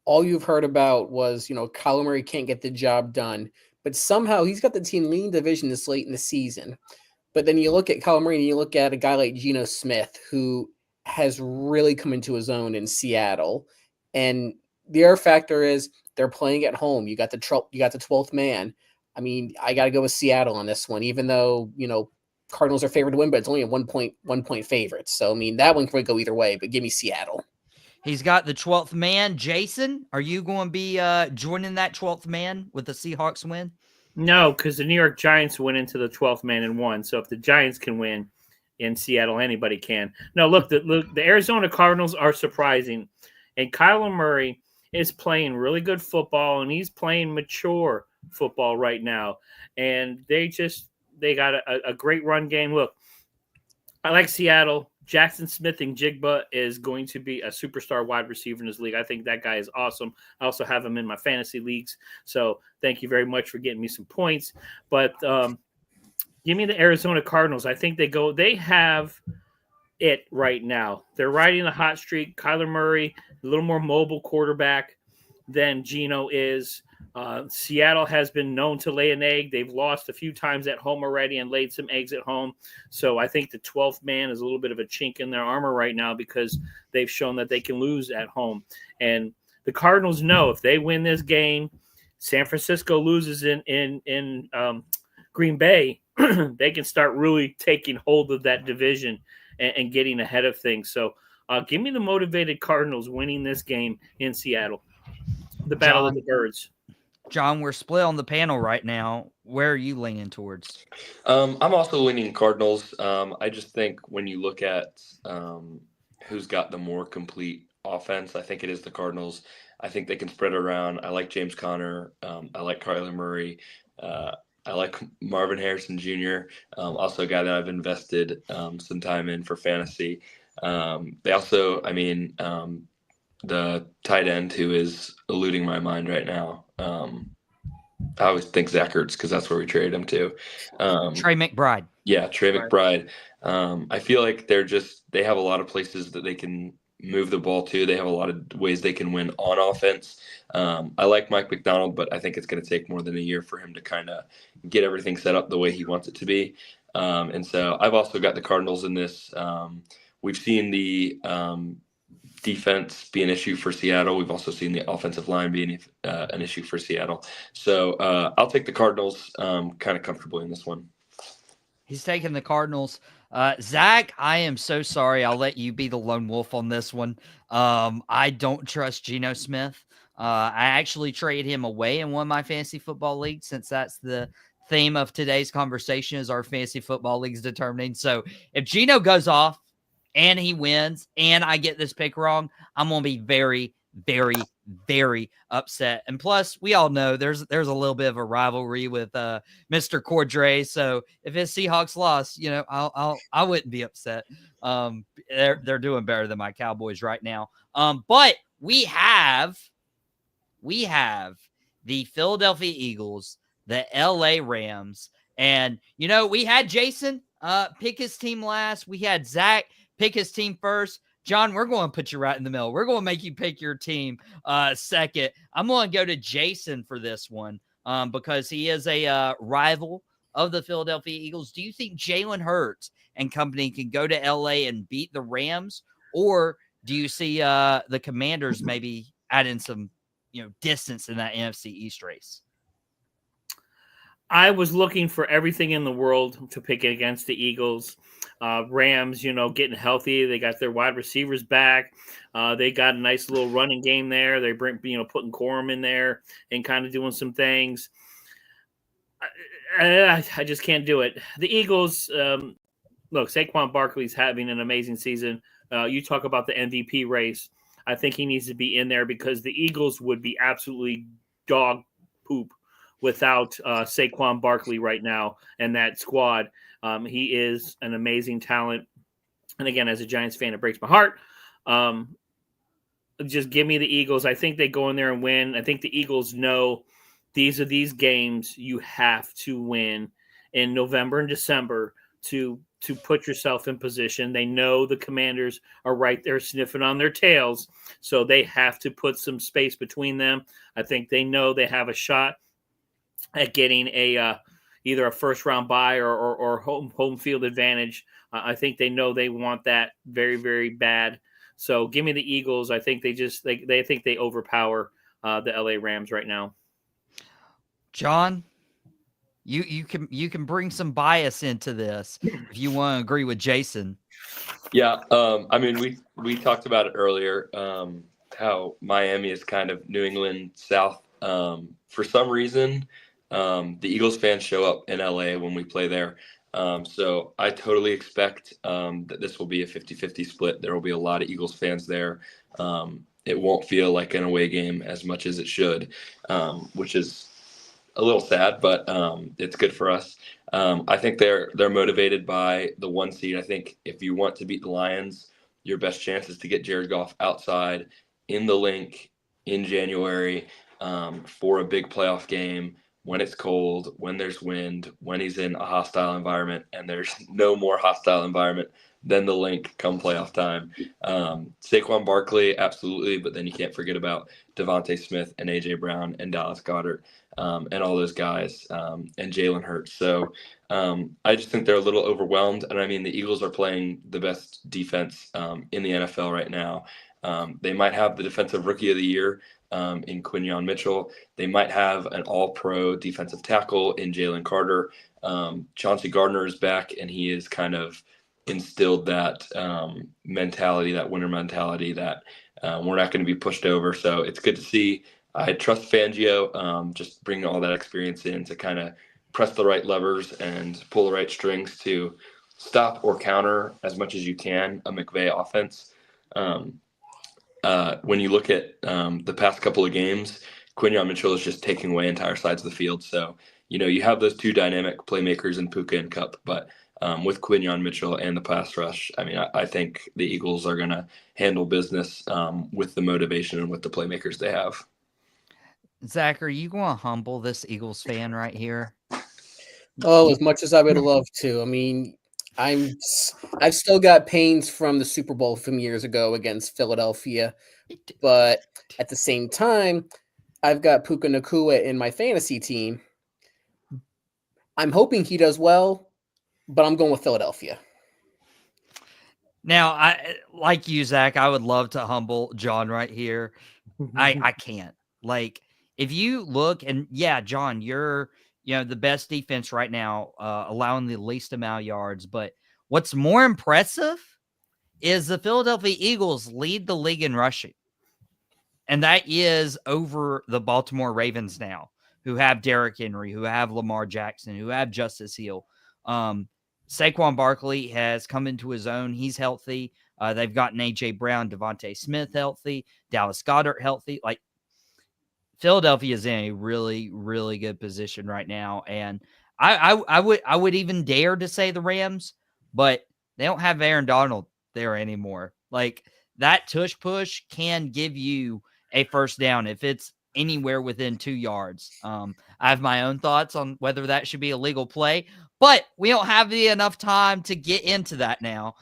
Speaker 3: all you've heard about was, Kyler Murray can't get the job done, but somehow he's got the team leading division this late in the season. But then you look at Kyler Murray and you look at a guy like Geno Smith, who has really come into his own in Seattle. And the other factor is they're playing at home. You got the 12th man. I mean, I got to go with Seattle on this one, even though, Cardinals are favored to win, but it's only a 1 point favorite. So, I mean, that one could go either way, but give me Seattle.
Speaker 1: He's got the 12th man. Jason, are you going to be joining that 12th man with the Seahawks win?
Speaker 2: No, because the New York Giants went into the 12th man and won. So if the Giants can win in Seattle, anybody can. No, look, the Arizona Cardinals are surprising. And Kyler Murray is playing really good football, and he's playing mature football right now. And they got a great run game. Look, I like Seattle. Jackson Smith and Jigba is going to be a superstar wide receiver in this league. I think that guy is awesome. I also have him in my fantasy leagues. So thank you very much for getting me some points. But give me the Arizona Cardinals. I think they have it right now. They're riding a hot streak. Kyler Murray, a little more mobile quarterback than Geno is. Seattle has been known to lay an egg. They've lost a few times at home already and laid some eggs at home. So I think the 12th man is a little bit of a chink in their armor right now because they've shown that they can lose at home. And the Cardinals know if they win this game, San Francisco loses in Green Bay, they can start really taking hold of that division and getting ahead of things. So give me the motivated Cardinals winning this game in Seattle. The Battle of the Birds.
Speaker 1: John, we're split on the panel right now. Where are you leaning towards?
Speaker 4: I'm also leaning Cardinals. I just think when you look at who's got the more complete offense, I think it is the Cardinals. I think they can spread it around. I like James Conner. I like Kyler Murray. I like Marvin Harrison Jr., also a guy that I've invested some time in for fantasy. They also, the tight end who is eluding my mind right now. I always think Zach Ertz because that's where we traded him to.
Speaker 1: Trey McBride.
Speaker 4: Yeah, Trey McBride. I feel like they have a lot of places that they can move the ball to. They have a lot of ways they can win on offense. I like Mike McDonald, but I think it's going to take more than a year for him to kind of get everything set up the way he wants it to be. And so I've also got the Cardinals in this. We've seen the defense be an issue for Seattle. We've also seen the offensive line being an issue for Seattle. So I'll take the Cardinals kind of comfortably in this one.
Speaker 1: He's taking the Cardinals. Zach, I am so sorry. I'll let you be the lone wolf on this one. I don't trust Geno Smith. I actually traded him away in one of my fantasy football leagues, since that's the theme of today's conversation, is our fantasy football leagues determining. So if Geno goes off and he wins and I get this pick wrong, I'm going to be very, very, very upset. And plus, we all know there's a little bit of a rivalry with Mr. Cordray. So if his Seahawks lost, I wouldn't be upset. They're doing better than my Cowboys right now. But we have the Philadelphia Eagles, the LA Rams, and we had Jason pick his team last. We had Zach pick his team first. John, we're going to put you right in the middle. We're going to make you pick your team second. I'm going to go to Jason for this one because he is a rival of the Philadelphia Eagles. Do you think Jalen Hurts and company can go to LA and beat the Rams, or do you see the Commanders maybe add in some distance in that NFC East race?
Speaker 2: I was looking for everything in the world to pick against the Eagles. Rams, getting healthy. They got their wide receivers back. They got a nice little running game there. They bring, putting Corum in there and kind of doing some things. I just can't do it. The Eagles, look, Saquon Barkley's having an amazing season. You talk about the MVP race. I think he needs to be in there because the Eagles would be absolutely dog poop without Saquon Barkley right now and that squad. He is an amazing talent. And again, as a Giants fan, it breaks my heart. Just give me the Eagles. I think they go in there and win. I think the Eagles know these are these games you have to win in November and December to put yourself in position. They know the Commanders are right there sniffing on their tails, so they have to put some space between them. I think they know they have a shot at getting either a first round bye or home field advantage. I think they know they want that very, very bad. So give me the Eagles. I think they think they overpower the LA Rams right now. John,
Speaker 1: you can bring some bias into this if you want to agree with Jason.
Speaker 4: Yeah, I mean we talked about it earlier. How Miami is kind of New England South. For some reason, the Eagles fans show up in LA when we play there. So I totally expect that this will be a 50-50 split. There will be a lot of Eagles fans there. It won't feel like an away game as much as it should, which is a little sad, but it's good for us. I think they're motivated by the 1 seed. I think if you want to beat the Lions, your best chance is to get Jared Goff outside in the link in January for a big playoff game. When it's cold, when there's wind, when he's in a hostile environment, and there's no more hostile environment than the link come playoff time. Saquon Barkley, absolutely, but then you can't forget about Devontae Smith and A.J. Brown and Dallas Goedert and all those guys and Jalen Hurts. So I just think they're a little overwhelmed. And I mean, the Eagles are playing the best defense in the NFL right now. They might have the defensive rookie of the year in Quinyon Mitchell. They might have an all-pro defensive tackle in Jalen Carter. Chauncey Gardner is back, and he is kind of instilled that mentality, that winner mentality that we're not going to be pushed over. So it's good to see. I trust Fangio, just bringing all that experience in to kind of press the right levers and pull the right strings to stop or counter as much as you can a McVay offense. When you look at the past couple of games, Quinyon Mitchell is just taking away entire sides of the field. So, you have those two dynamic playmakers in Puka and Kupp, but with Quinyon Mitchell and the pass rush, I mean, I think the Eagles are going to handle business with the motivation and with the playmakers they have.
Speaker 1: Zach, are you going to humble this Eagles fan right here?
Speaker 3: Oh, as much as I would love to. I mean, I've still got pains from the Super Bowl from years ago against Philadelphia, but at the same time, I've got Puka Nacua in my fantasy team. I'm hoping he does well, but I'm going with Philadelphia.
Speaker 1: Now, I like you, Zach. I would love to humble John right here. I can't. Like, if you look, and yeah, John, you're the best defense right now, allowing the least amount of yards. But what's more impressive is the Philadelphia Eagles lead the league in rushing, and that is over the Baltimore Ravens now, who have Derrick Henry, who have Lamar Jackson, who have Justice Hill. Saquon Barkley has come into his own. He's healthy. They've gotten A.J. Brown, Devontae Smith healthy, Dallas Goedert healthy. Like, Philadelphia is in a really, really good position right now. And I would even dare to say the Rams, but they don't have Aaron Donald there anymore. Like, that tush push can give you a first down if it's anywhere within 2 yards. I have my own thoughts on whether that should be a legal play, but we don't have enough time to get into that now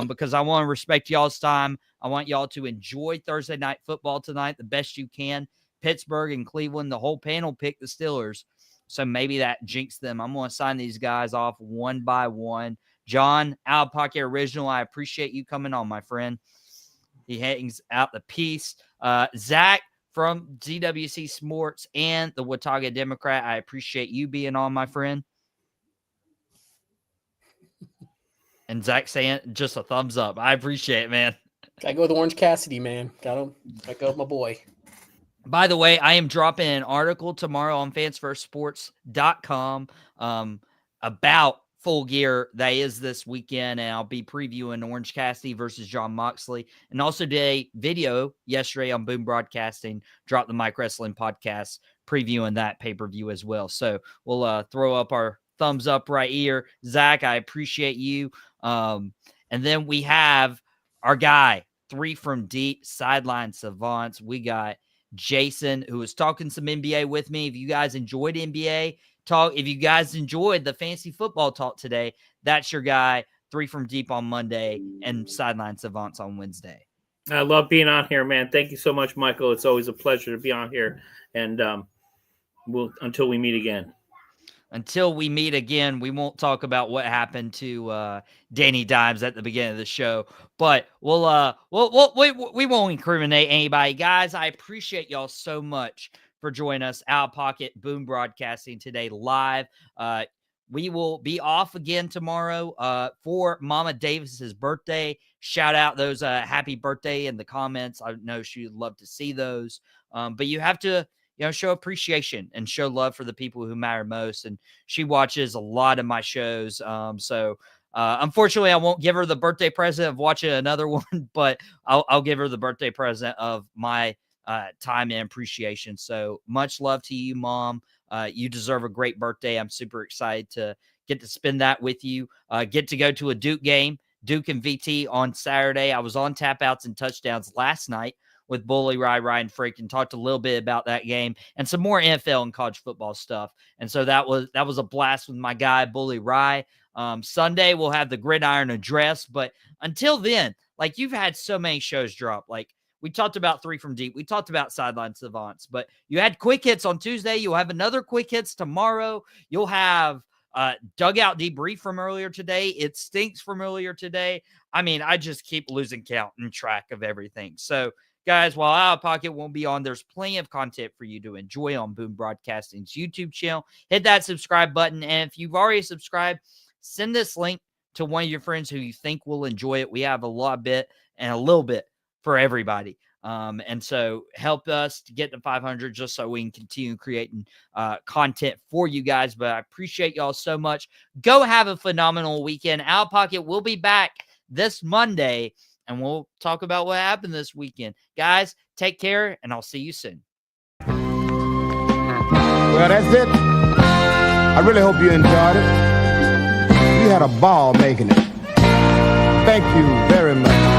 Speaker 1: because I want to respect y'all's time. I want y'all to enjoy Thursday night football tonight the best you can. Pittsburgh and Cleveland, the whole panel picked the Steelers, so maybe that jinxed them. I'm going to sign these guys off one by one. John, Out of Pocket Original, I appreciate you coming on, my friend. He hangs out the piece. Zach from ZWC Sports and the Watauga Democrat, I appreciate you being on, my friend. And Zach saying just a thumbs up. I appreciate it, man.
Speaker 3: Gotta go with Orange Cassidy, man. Gotta go with my boy.
Speaker 1: By the way, I am dropping an article tomorrow on fansfirstsports.com about Full Gear that is this weekend, and I'll be previewing Orange Cassidy versus John Moxley, and also did a video yesterday on Boom Broadcasting, Drop the Mic Wrestling podcast, previewing that pay-per-view as well. So we'll throw up our thumbs up right here. Zach, I appreciate you. And then we have our guy, 3 from Deep, Sideline Savants. We got Jason, who was talking some NBA with me. If you guys enjoyed NBA talk, if you guys enjoyed the fantasy football talk today, that's your guy. 3 from Deep on Monday and Sideline Savants on Wednesday.
Speaker 2: I love being on here, man. Thank you so much, Michael. It's always a pleasure to be on here. And until we meet again.
Speaker 1: Until we meet again, we won't talk about what happened to Danny Dimes at the beginning of the show, but we won't incriminate anybody. Guys, I appreciate y'all so much for joining us. Out of Pocket Boom Broadcasting today live. We will be off again tomorrow for Mama Davis's birthday. Shout out those happy birthday in the comments. I know she would love to see those, but you have to show appreciation and show love for the people who matter most. And she watches a lot of my shows. So unfortunately, I won't give her the birthday present of watching another one, but I'll give her the birthday present of my time and appreciation. So much love to you, Mom. You deserve a great birthday. I'm super excited to get to spend that with you. Get to go to a Duke game, Duke and VT on Saturday. I was on Tap Outs and Touchdowns last night with Bully Ryan Frick, and talked a little bit about that game and some more NFL and college football stuff. And so that was a blast with my guy, Bully Rye. Sunday we'll have the Gridiron Address, but until then, like, you've had so many shows drop. Like, we talked about 3 from Deep. We talked about Sideline Savants, but you had Quick Hits on Tuesday. You'll have another Quick Hits tomorrow. You'll have Dugout Debrief from earlier today. It Stinks from earlier today. I mean, I just keep losing count and track of everything. So, guys, while Out of Pocket won't be on, there's plenty of content for you to enjoy on Boom Broadcasting's YouTube channel. Hit that subscribe button, and if you've already subscribed, send this link to one of your friends who you think will enjoy it. We have a little bit for everybody. And so help us to get to 500 just so we can continue creating content for you guys. But I appreciate y'all so much. Go have a phenomenal weekend. Out of Pocket will be back this Monday, and we'll talk about what happened this weekend. Guys, take care, and I'll see you soon.
Speaker 5: Well, that's it. I really hope you enjoyed it. We had a ball making it. Thank you very much.